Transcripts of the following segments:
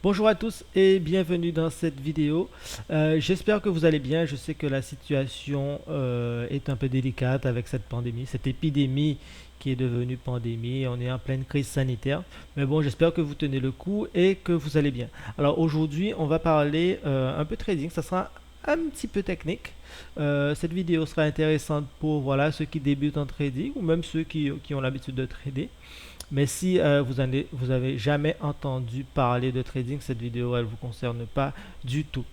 Bonjour à tous et bienvenue dans cette vidéo. J'espère que vous allez bien. Je sais que la situation est un peu délicate avec cette pandémie, cette épidémie qui est devenue pandémie. On est en pleine crise sanitaire. Mais bon, j'espère que vous tenez le coup et que vous allez bien. Alors aujourd'hui, on va parler un peu trading. Ça sera un petit peu technique. Cette vidéo sera intéressante pour voilà, ceux qui débutent en trading ou même ceux qui ont l'habitude de trader. Mais si vous avez jamais entendu parler de trading, cette vidéo elle vous concerne pas du tout.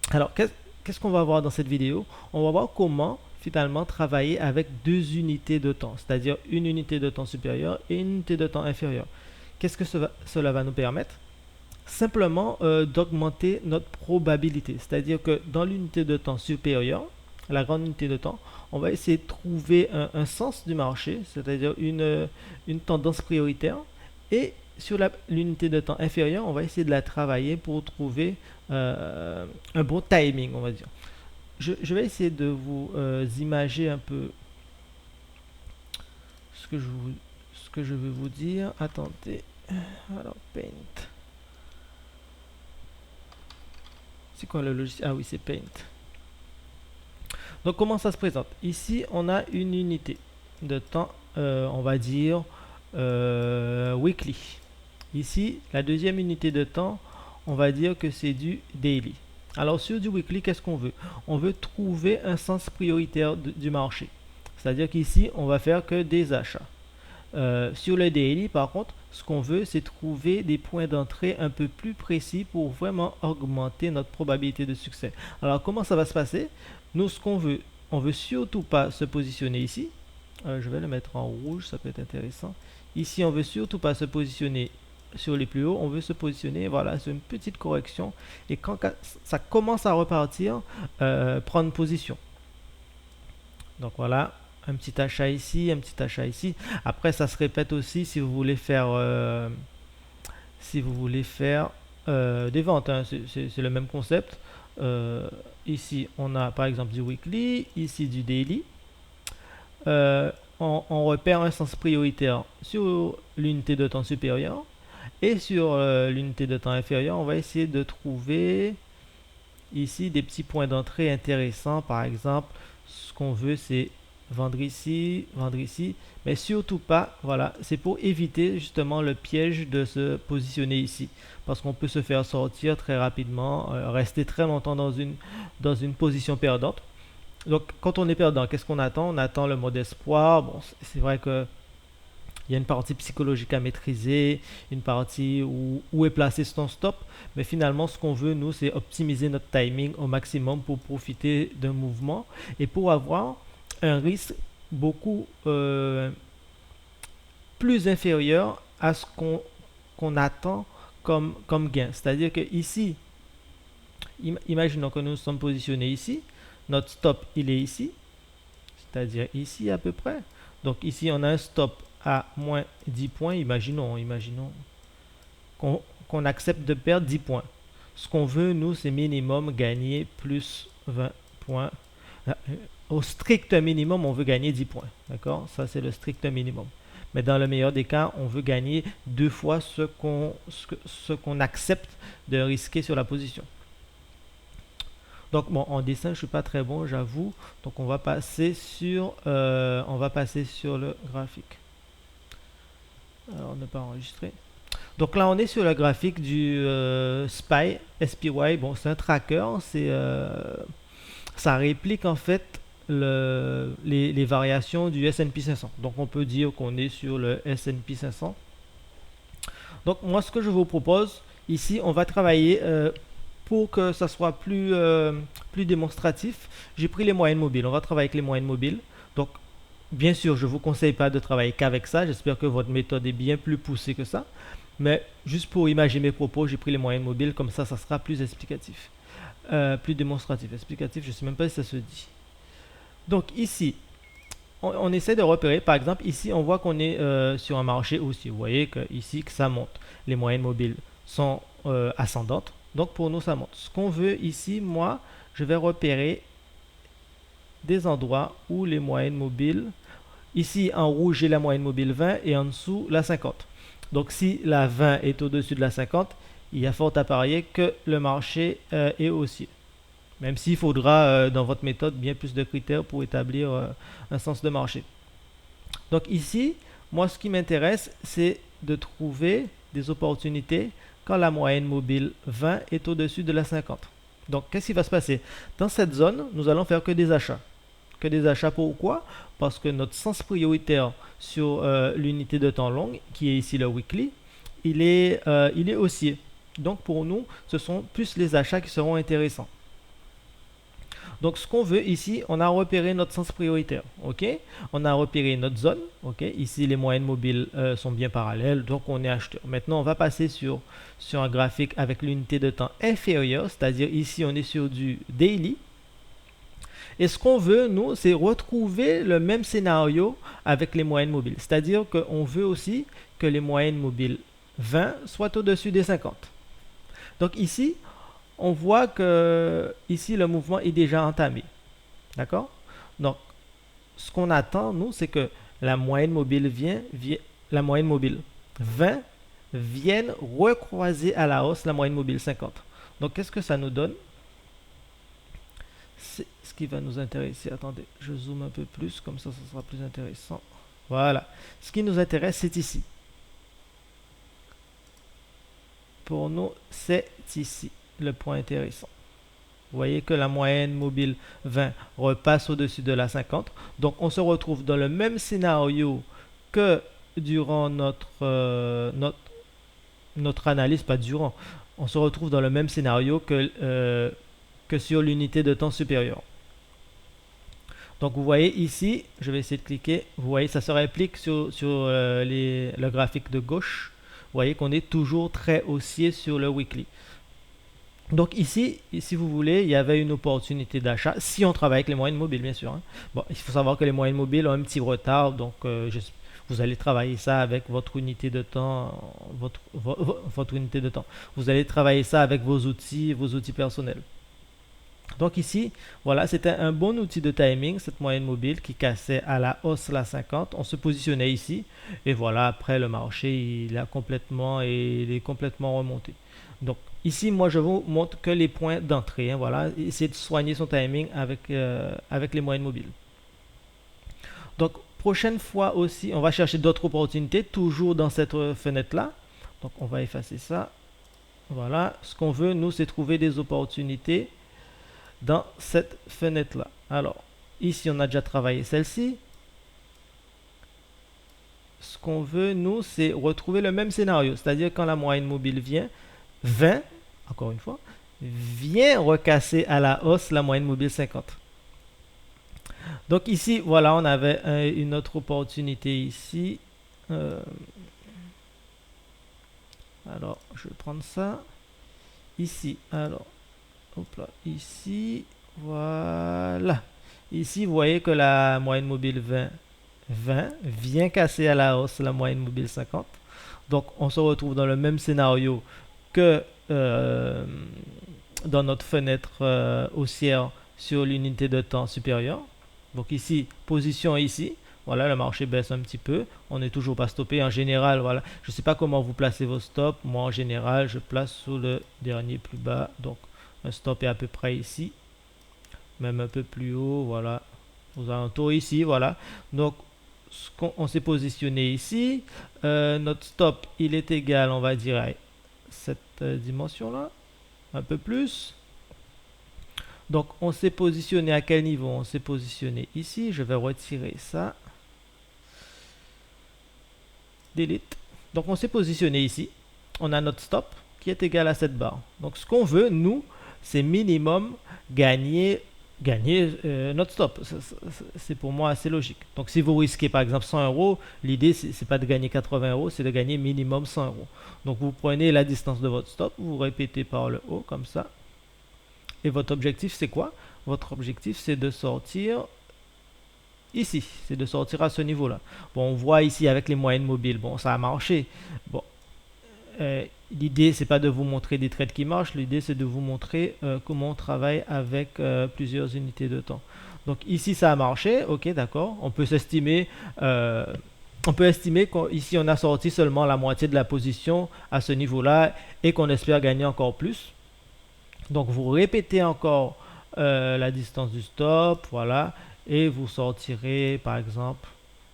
Alors qu'est-ce qu'on va voir dans cette vidéo? On va voir comment finalement travailler avec deux unités de temps, c'est-à-dire une unité de temps supérieure et une unité de temps inférieure. Qu'est-ce que cela va nous permettre? Simplement d'augmenter notre probabilité. C'est-à-dire que dans l'unité de temps supérieure, la grande unité de temps, on va essayer de trouver un sens du marché, c'est-à-dire une tendance prioritaire. Et sur l'unité de temps inférieure, on va essayer de la travailler pour trouver un bon timing, on va dire. Je vais essayer de vous imager un peu ce que ce que je veux vous dire. Attendez. Alors, Paint. C'est quoi le logiciel? Ah oui, c'est Paint. Donc, comment ça se présente? Ici, on a une unité de temps, on va dire weekly. Ici, la deuxième unité de temps, on va dire que c'est du daily. Alors, sur du weekly, qu'est-ce qu'on veut? On veut trouver un sens prioritaire du marché. C'est-à-dire qu'ici, on va faire que des achats. Sur le daily, par contre, ce qu'on veut, c'est trouver des points d'entrée un peu plus précis pour vraiment augmenter notre probabilité de succès. Alors, comment ça va se passer? Nous, ce qu'on veut, on veut surtout pas se positionner ici. Je vais le mettre en rouge, ça peut être intéressant. Ici, on veut surtout pas se positionner sur les plus hauts, on veut se positionner, voilà, sur une petite correction. Et quand ça commence à repartir, prendre position. Donc voilà, un petit achat ici, un petit achat ici. Après, ça se répète aussi si vous voulez faire, des ventes, hein. C'est le même concept. Ici, on a par exemple du weekly, ici du daily. On repère un sens prioritaire sur l'unité de temps supérieure et sur l'unité de temps inférieure. On va essayer de trouver ici des petits points d'entrée intéressants. Par exemple, ce qu'on veut, c'est vendre ici, mais surtout pas, voilà, c'est pour éviter justement le piège de se positionner ici, parce qu'on peut se faire sortir très rapidement, rester très longtemps dans une position perdante. Donc, quand on est perdant, qu'est-ce qu'on attend? On attend le mode espoir. Bon, c'est vrai que il y a une partie psychologique à maîtriser, une partie où est placé son stop, mais finalement, ce qu'on veut, nous, c'est optimiser notre timing au maximum pour profiter d'un mouvement et pour avoir un risque beaucoup plus inférieur à ce qu'on attend comme gain. C'est-à-dire que ici, imaginons que nous sommes positionnés ici, notre stop, il est ici, c'est-à-dire ici à peu près. Donc ici, on a un stop à moins 10 points. Imaginons qu'on accepte de perdre 10 points. Ce qu'on veut, nous, c'est minimum gagner plus 20 points. Au strict minimum, on veut gagner 10 points. D'accord? Ça, c'est le strict minimum. Mais dans le meilleur des cas, on veut gagner deux fois ce qu'on accepte de risquer sur la position. Donc bon, en dessin, je suis pas très bon, j'avoue. Donc on va passer sur le graphique. Alors ne pas enregistrer. Donc là, on est sur le graphique du SPY. Bon, c'est un tracker, ça réplique en fait les variations du S&P 500. Donc on peut dire qu'on est sur le S&P 500. Donc moi, ce que je vous propose ici, on va travailler pour que ça soit plus démonstratif. J'ai pris les moyennes mobiles. On va travailler avec les moyennes mobiles. Donc bien sûr, je ne vous conseille pas de travailler qu'avec ça. J'espère que votre méthode est bien plus poussée que ça. Mais juste pour imaginer mes propos, j'ai pris les moyennes mobiles. Comme ça sera plus explicatif. Plus démonstratif. Explicatif, je ne sais même pas si ça se dit. Donc ici, on essaie de repérer. Par exemple, ici, on voit qu'on est sur un marché aussi. Vous voyez que ici, que ça monte. Les moyennes mobiles sont ascendantes. Donc pour nous, ça monte. Ce qu'on veut ici, moi, je vais repérer des endroits où les moyennes mobiles, ici en rouge, j'ai la moyenne mobile 20 et en dessous la 50. Donc si la 20 est au-dessus de la 50, il y a fort à parier que le marché est haussier. Même s'il faudra dans votre méthode bien plus de critères pour établir un sens de marché. Donc ici, moi ce qui m'intéresse, c'est de trouver des opportunités quand la moyenne mobile 20 est au-dessus de la 50. Donc qu'est-ce qui va se passer? Dans cette zone, nous allons faire que des achats. Que des achats, pourquoi? Parce que notre sens prioritaire sur l'unité de temps longue, qui est ici le weekly, il est haussier. Donc pour nous, ce sont plus les achats qui seront intéressants. Donc ce qu'on veut ici, on a repéré notre sens prioritaire, ok? On a repéré notre zone, ok? Ici les moyennes mobiles sont bien parallèles, donc on est acheteur. Maintenant on va passer sur un graphique avec l'unité de temps inférieure, c'est-à-dire ici on est sur du daily. Et ce qu'on veut, nous, c'est retrouver le même scénario avec les moyennes mobiles. C'est-à-dire qu'on veut aussi que les moyennes mobiles 20 soient au-dessus des 50. Donc ici, on voit que ici le mouvement est déjà entamé. D'accord? Donc, ce qu'on attend, nous, c'est que la moyenne mobile la moyenne mobile 20 vienne recroiser à la hausse la moyenne mobile 50. Donc, qu'est-ce que ça nous donne? C'est ce qui va nous intéresser. Attendez, je zoome un peu plus, comme ça sera plus intéressant. Voilà. Ce qui nous intéresse, c'est ici. Pour nous, c'est ici le point intéressant. Vous voyez que la moyenne mobile 20 repasse au-dessus de la 50. Donc, on se retrouve dans le même scénario que durant notre analyse, pas durant. On se retrouve dans le même scénario que sur l'unité de temps supérieure. Donc, vous voyez ici, je vais essayer de cliquer. Vous voyez, ça se réplique sur le graphique de gauche. Vous voyez qu'on est toujours très haussier sur le weekly. Donc ici, si vous voulez, il y avait une opportunité d'achat, si on travaille avec les moyennes mobiles, bien sûr. Hein. Bon, il faut savoir que les moyennes mobiles ont un petit retard, donc vous allez travailler ça avec votre unité de temps, votre unité de temps. Vous allez travailler ça avec vos outils personnels. Donc ici, voilà, c'était un bon outil de timing, cette moyenne mobile qui cassait à la hausse la 50. On se positionnait ici, et voilà, après le marché, il est complètement remonté. Donc ici, moi, je vous montre que les points d'entrée. Hein, voilà, essayez de soigner son timing avec les moyennes mobiles. Donc, prochaine fois aussi, on va chercher d'autres opportunités, toujours dans cette fenêtre-là. Donc, on va effacer ça. Voilà, ce qu'on veut, nous, c'est trouver des opportunités dans cette fenêtre-là. Alors, ici, on a déjà travaillé celle-ci. Ce qu'on veut, nous, c'est retrouver le même scénario. C'est-à-dire, quand la moyenne mobile vient, 20, encore une fois, vient recasser à la hausse la moyenne mobile 50. Donc ici, voilà, on avait une autre opportunité ici. Alors, je vais prendre ça. Ici, alors, hop là, ici, voilà. Ici, vous voyez que la moyenne mobile 20 vient casser à la hausse la moyenne mobile 50. Donc, on se retrouve dans le même scénario que dans notre fenêtre haussière sur l'unité de temps supérieure. Donc ici, position ici. Voilà, le marché baisse un petit peu. On n'est toujours pas stoppé. En général, voilà. Je ne sais pas comment vous placez vos stops. Moi, en général, je place sous le dernier plus bas. Donc, un stop est à peu près ici. Même un peu plus haut. Voilà. Aux alentours ici. Voilà. Donc, on s'est positionné ici. Notre stop, il est égal, on va dire, à cette dimension-là. Un peu plus. Donc, on s'est positionné à quel niveau? On s'est positionné ici. Je vais retirer ça. Delete. Donc, on s'est positionné ici. On a notre stop qui est égal à cette barre. Donc, ce qu'on veut, nous, c'est minimum gagner notre stop. C'est pour moi assez logique. Donc, si vous risquez par exemple 100 euros, l'idée, c'est pas de gagner 80 euros, c'est de gagner minimum 100 euros. Donc, vous prenez la distance de votre stop, vous répétez par le haut comme ça. Et votre objectif, c'est quoi? Votre objectif, c'est de sortir ici. C'est de sortir à ce niveau-là. Bon, on voit ici avec les moyennes mobiles. Bon, ça a marché. Bon, l'idée, c'est pas de vous montrer des trades qui marchent. L'idée, c'est de vous montrer comment on travaille avec plusieurs unités de temps. Donc ici, ça a marché. Ok, d'accord. On peut s'estimer On peut estimer qu'ici on a sorti seulement la moitié de la position à ce niveau-là et qu'on espère gagner encore plus. Donc vous répétez encore la distance du stop, voilà, et vous sortirez par exemple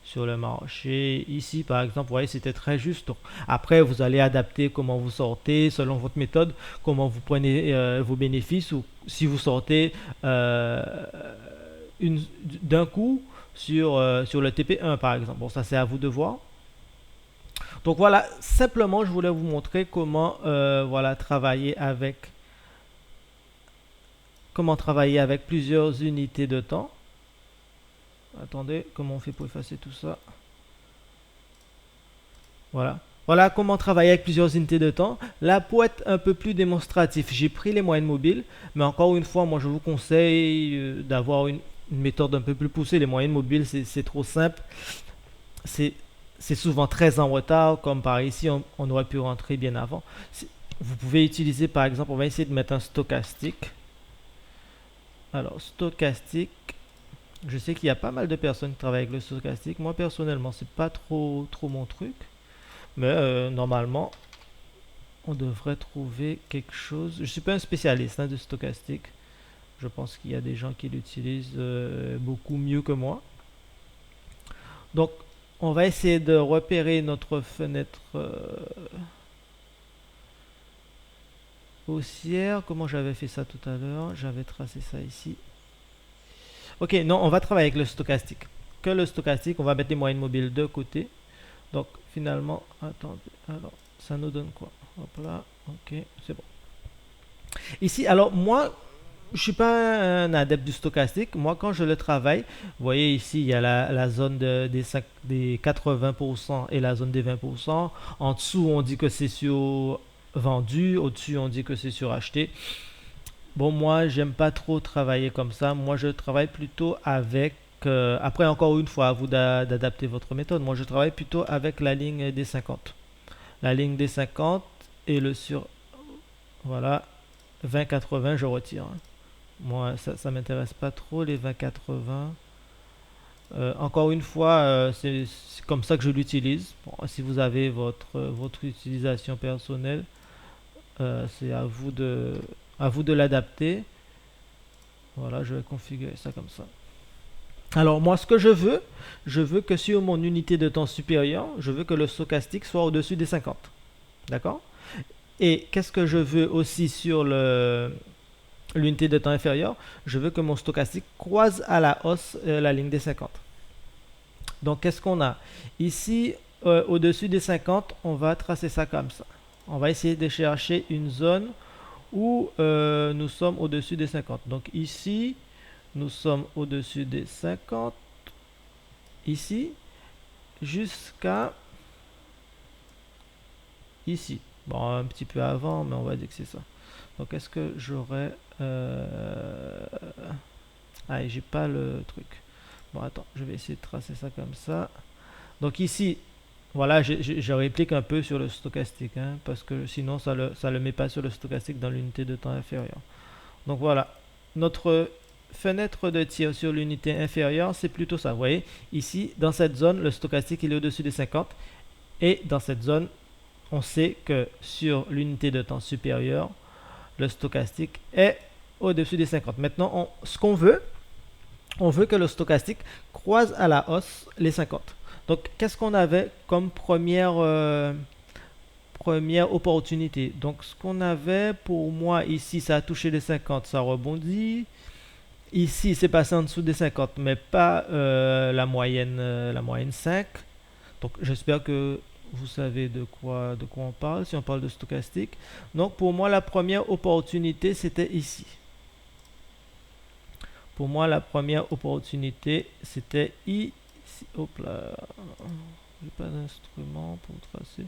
sur le marché. Ici par exemple, vous voyez, c'était très juste. Donc, après, vous allez adapter comment vous sortez selon votre méthode, comment vous prenez vos bénéfices ou si vous sortez euh, d'un coup sur le TP1 par exemple. Bon, ça c'est à vous de voir. Donc voilà, simplement je voulais vous montrer comment travailler avec plusieurs unités de temps. Attendez, comment on fait pour effacer tout ça? Voilà. Voilà comment travailler avec plusieurs unités de temps. Là, pour être un peu plus démonstratif, j'ai pris les moyennes mobiles, mais encore une fois, moi je vous conseille d'avoir une méthode un peu plus poussée. Les moyennes mobiles, c'est trop simple. C'est c'est souvent très en retard, comme par ici, on aurait pu rentrer bien avant. Vous pouvez utiliser, par exemple, on va essayer de mettre un stochastique. Alors, stochastique, je sais qu'il y a pas mal de personnes qui travaillent avec le stochastique. Moi, personnellement, c'est pas trop mon truc. Mais normalement, on devrait trouver quelque chose. Je suis pas un spécialiste de stochastique. Je pense qu'il y a des gens qui l'utilisent beaucoup mieux que moi. Donc, on va essayer de repérer notre fenêtre haussière. Comment j'avais fait ça tout à l'heure? J'avais tracé ça ici. Ok, non, on va travailler avec le stochastique. Que le stochastique, on va mettre les moyennes mobiles de côté. Donc, finalement, attendez, alors, ça nous donne quoi? Hop là, ok, c'est bon. Ici, alors, moi, je suis pas un adepte du stochastique. Moi, quand je le travaille, vous voyez ici, il y a la zone des 80% et la zone des 20%. En dessous, on dit que c'est sur vendu. Au-dessus, on dit que c'est sur acheté. Bon, moi, j'aime pas trop travailler comme ça. Moi, je travaille plutôt avec. Après, encore une fois, à vous d'adapter votre méthode. Moi, je travaille plutôt avec la ligne des 50. La ligne des 50 et le sur. Voilà, 20-80, je retire, hein. Moi, ça m'intéresse pas trop les 20-80. Encore une fois, c'est comme ça que je l'utilise. Bon, si vous avez votre utilisation personnelle, c'est à vous de l'adapter. Voilà, je vais configurer ça comme ça. Alors moi, ce que je veux que sur mon unité de temps supérieure, je veux que le stochastique soit au-dessus des 50. D'accord? Et qu'est-ce que je veux aussi sur l'unité de temps inférieure? Je veux que mon stochastique croise à la hausse la ligne des 50. Donc qu'est-ce qu'on a? Ici, au-dessus des 50, on va tracer ça comme ça. On va essayer de chercher une zone où nous sommes au-dessus des 50. Donc ici, nous sommes au-dessus des 50. Ici, jusqu'à ici. Bon, un petit peu avant, mais on va dire que c'est ça. Donc est-ce que j'aurais... Ah, j'ai pas le truc. Bon, attends, je vais essayer de tracer ça comme ça. Donc ici, voilà, je réplique un peu sur le stochastique, hein, parce que sinon ça le met pas sur le stochastique dans l'unité de temps inférieure. Donc voilà, notre fenêtre de tir sur l'unité inférieure, c'est plutôt ça. Vous voyez, ici, dans cette zone, le stochastique il est au-dessus des 50. Et dans cette zone, on sait que sur l'unité de temps supérieure, le stochastique est au-dessus des 50. Maintenant, ce qu'on veut, on veut que le stochastique croise à la hausse les 50. Donc, qu'est-ce qu'on avait comme première opportunité? Donc, ce qu'on avait pour moi ici, ça a touché les 50, ça rebondit. Ici, c'est passé en dessous des 50, mais pas la moyenne 5. Donc, j'espère que vous savez de quoi on parle, si on parle de stochastique. Donc, pour moi, la première opportunité, c'était ici. Pour moi, la première opportunité, c'était ici. Hop là. J'ai pas d'instrument pour tracer.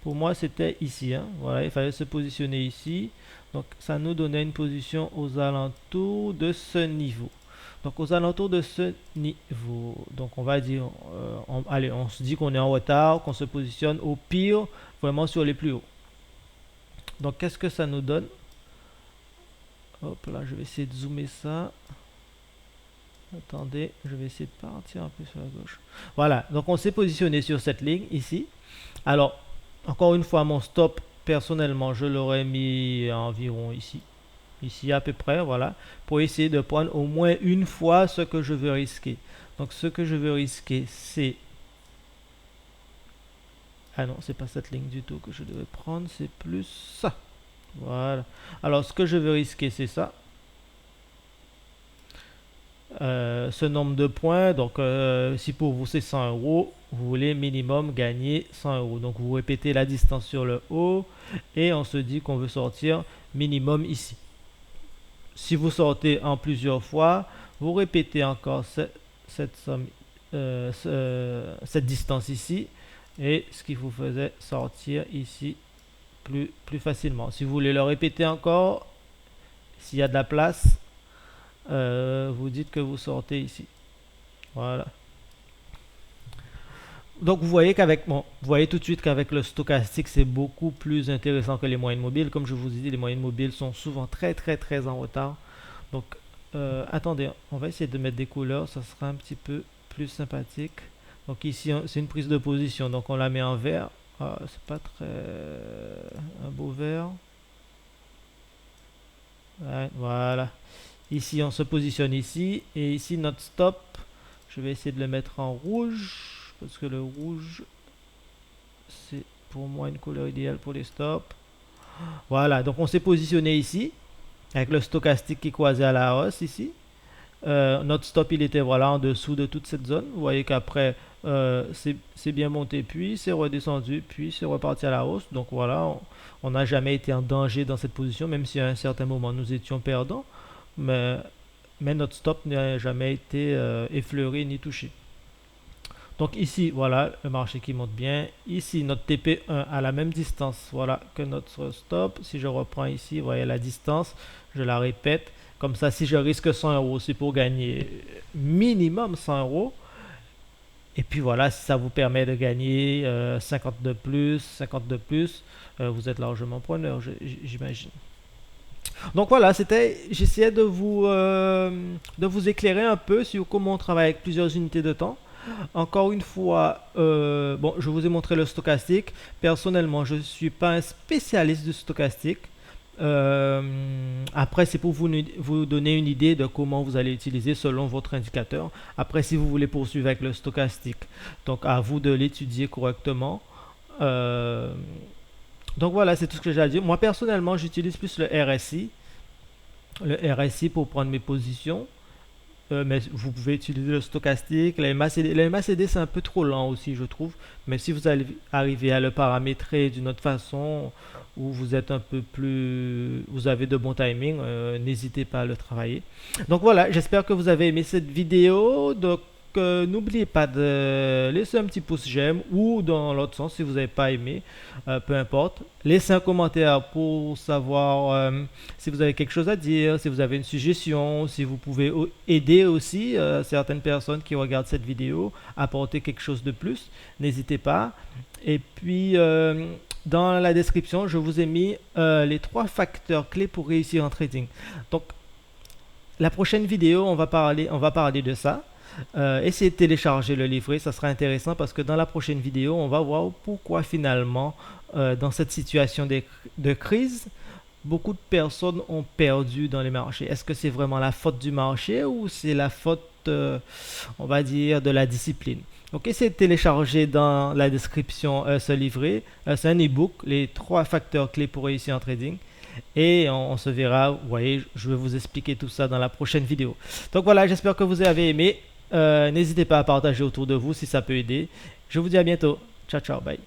Pour moi, c'était ici, hein. Voilà, il fallait se positionner ici. Donc, ça nous donnait une position aux alentours de ce niveau. Donc, aux alentours de ce niveau. Donc, on va dire, allez, on se dit qu'on est en retard, qu'on se positionne au pire, vraiment sur les plus hauts. Donc, qu'est-ce que ça nous donne? Hop là, je vais essayer de zoomer ça. Attendez, je vais essayer de partir un peu sur la gauche. Voilà, donc on s'est positionné sur cette ligne ici. Alors, encore une fois, mon stop, personnellement, je l'aurais mis environ ici. Ici à peu près, voilà. Pour essayer de prendre au moins une fois ce que je veux risquer. Donc, ce que je veux risquer, c'est... Ah non, c'est pas cette ligne du tout que je devais prendre, c'est plus ça. Voilà. Alors, ce que je veux risquer, c'est ça. Ce nombre de points, donc si pour vous c'est 100 euros, vous voulez minimum gagner 100 euros. Donc vous répétez la distance sur le haut et on se dit qu'on veut sortir minimum ici. Si vous sortez en plusieurs fois, vous répétez encore cette somme, cette distance ici et ce qui vous faisait sortir ici plus facilement. Si vous voulez le répéter encore, s'il y a de la place, vous dites que vous sortez ici. Voilà. Donc vous voyez vous voyez tout de suite qu'avec le stochastique c'est beaucoup plus intéressant que les moyennes mobiles. Comme je vous ai dit, les moyennes mobiles sont souvent très en retard. Donc attendez, on va essayer de mettre des couleurs, ça sera un petit peu plus sympathique. Donc ici c'est une prise de position, donc on la met en vert. Ah, c'est pas très un beau vert. Ouais, voilà. Ici on se positionne ici et ici notre stop, je vais essayer de le mettre en rouge parce que le rouge c'est pour moi une couleur idéale pour les stops. Voilà, donc on s'est positionné ici avec le stochastique qui croisait à la hausse ici. Notre stop il était voilà en dessous de toute cette zone. Vous voyez qu'après c'est bien monté puis c'est redescendu puis c'est reparti à la hausse. Donc voilà, on n'a jamais été en danger dans cette position même si à un certain moment nous étions perdants. Mais, notre stop n'a jamais été effleuré ni touché. Donc ici, voilà, le marché qui monte bien. Ici, notre TP1 à la même distance voilà, que notre stop. Si je reprends ici, vous voyez la distance, je la répète. Comme ça, si je risque 100 euros, c'est pour gagner minimum 100 euros. Et puis voilà, si ça vous permet de gagner 50 de plus, 50 de plus, vous êtes largement preneur, j'imagine. Donc voilà, j'essayais de vous éclairer un peu sur comment on travaille avec plusieurs unités de temps. Encore une fois, bon, je vous ai montré le stochastique. Personnellement, je ne suis pas un spécialiste du stochastique. Après, c'est pour vous donner une idée de comment vous allez utiliser selon votre indicateur. Après, si vous voulez poursuivre avec le stochastique, donc à vous de l'étudier correctement. Donc voilà, c'est tout ce que j'ai à dire. Moi, personnellement, j'utilise plus le RSI. Le RSI pour prendre mes positions. Mais vous pouvez utiliser le stochastique. Le MACD, c'est un peu trop lent aussi, je trouve. Mais si vous allez arriver à le paramétrer d'une autre façon, où vous êtes un peu plus... Vous avez de bons timings, n'hésitez pas à le travailler. Donc voilà, j'espère que vous avez aimé cette vidéo. Donc n'oubliez pas de laisser un petit pouce j'aime ou dans l'autre sens si vous n'avez pas aimé, peu importe. Laissez un commentaire pour savoir si vous avez quelque chose à dire, si vous avez une suggestion, si vous pouvez aider aussi certaines personnes qui regardent cette vidéo, apporter quelque chose de plus, n'hésitez pas. Et puis dans la description, je vous ai mis les 3 facteurs clés pour réussir en trading. Donc la prochaine vidéo, on va parler de ça. Essayez de télécharger le livret, ça sera intéressant parce que dans la prochaine vidéo, on va voir pourquoi finalement, dans cette situation de crise, beaucoup de personnes ont perdu dans les marchés. Est-ce que c'est vraiment la faute du marché ou c'est la faute, on va dire, de la discipline? Donc essayez de télécharger dans la description ce livret. C'est un e-book, les 3 facteurs clés pour réussir en trading. Et on se verra, vous voyez, je vais vous expliquer tout ça dans la prochaine vidéo. Donc voilà, j'espère que vous avez aimé. N'hésitez pas à partager autour de vous si ça peut aider. Je vous dis à bientôt. Ciao, ciao, bye.